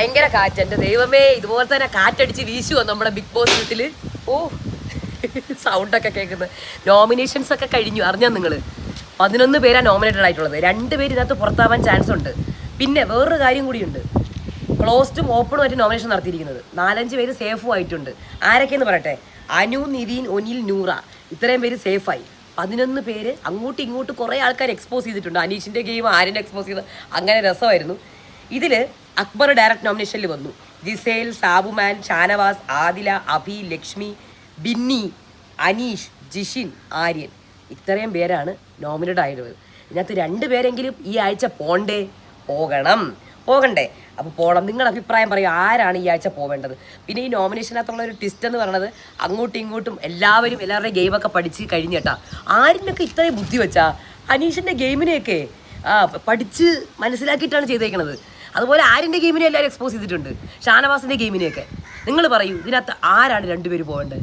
ഭയങ്കര കാറ്റ്. എൻ്റെ ദൈവമേ, ഇതുപോലെ തന്നെ കാറ്റടിച്ച് വീശുവോ നമ്മുടെ ബിഗ് ബോസ് വീട്ടിൽ. ഓ, സൗണ്ടൊക്കെ കേൾക്കുന്നത്. നോമിനേഷൻസ് ഒക്കെ കഴിഞ്ഞു, അറിഞ്ഞാൽ നിങ്ങൾ 11 പേരാണ് നോമിനേറ്റഡ് ആയിട്ടുള്ളത്. 2 പേര് ഇതിനകത്ത് പുറത്താവാൻ ചാൻസ് ഉണ്ട്. പിന്നെ വേറൊരു കാര്യം കൂടിയുണ്ട്, ക്ലോസ്ഡും ഓപ്പണും ആയിട്ട് നോമിനേഷൻ നടത്തിയിരിക്കുന്നത്. 4-5 പേര് സേഫും ആയിട്ടുണ്ട്. ആരൊക്കെയെന്ന് പറയട്ടെ? അനു, നിരീൻ, ഒനിൽ, നൂറ, ഇത്രയും പേര് സേഫായി. 11 പേര് അങ്ങോട്ടും ഇങ്ങോട്ടും കുറേ ആൾക്കാർ എക്സ്പോസ് ചെയ്തിട്ടുണ്ട്. അനീഷിൻ്റെ ഗെയിം ആര്യൻ്റെ എക്സ്പോസ് ചെയ്ത് അങ്ങനെ രസമായിരുന്നു. ഇതിൽ അക്ബർ ഡയറക്റ്റ് നോമിനേഷനിൽ വന്നു. ജിസേൽ, സാബുമാൻ, ഷാനവാസ്, ആദില, അഭി, ലക്ഷ്മി, ബിന്നി, അനീഷ്, ജിഷിൻ, ആര്യൻ, ഇത്രയും പേരാണ് നോമിനേറ്റ് ആയിട്ടുള്ളത്. ഇതിനകത്ത് 2 പേരെങ്കിലും ഈ ആഴ്ച പോകണ്ടേ? അപ്പോൾ പോകണം. നിങ്ങളുടെ അഭിപ്രായം പറയും, ആരാണ് ഈ ആഴ്ച പോവേണ്ടത്? പിന്നെ ഈ നോമിനേഷനകത്തുള്ള ഒരു ട്വിസ്റ്റ് എന്ന് പറയുന്നത്, അങ്ങോട്ടും ഇങ്ങോട്ടും എല്ലാവരുടെയും ഗെയിമൊക്കെ പഠിച്ച് കഴിഞ്ഞേട്ടാ. ആരിനൊക്കെ ഇത്രയും ബുദ്ധി വെച്ചാ? അനീഷിൻ്റെ ഗെയിമിനെയൊക്കെ പഠിച്ച് മനസ്സിലാക്കിയിട്ടാണ് ചെയ്തേക്കണത്. അതുപോലെ ആര്യൻ്റെ ഗെയിമിനെ എല്ലാവരും എക്സ്പോസ് ചെയ്തിട്ടുണ്ട്, ഷാനവാസിൻ്റെ ഗെയിമിനെയൊക്കെ. നിങ്ങൾ പറയൂ, ഇതിനകത്ത് ആരാണ് 2 പേര് പോകേണ്ടത്?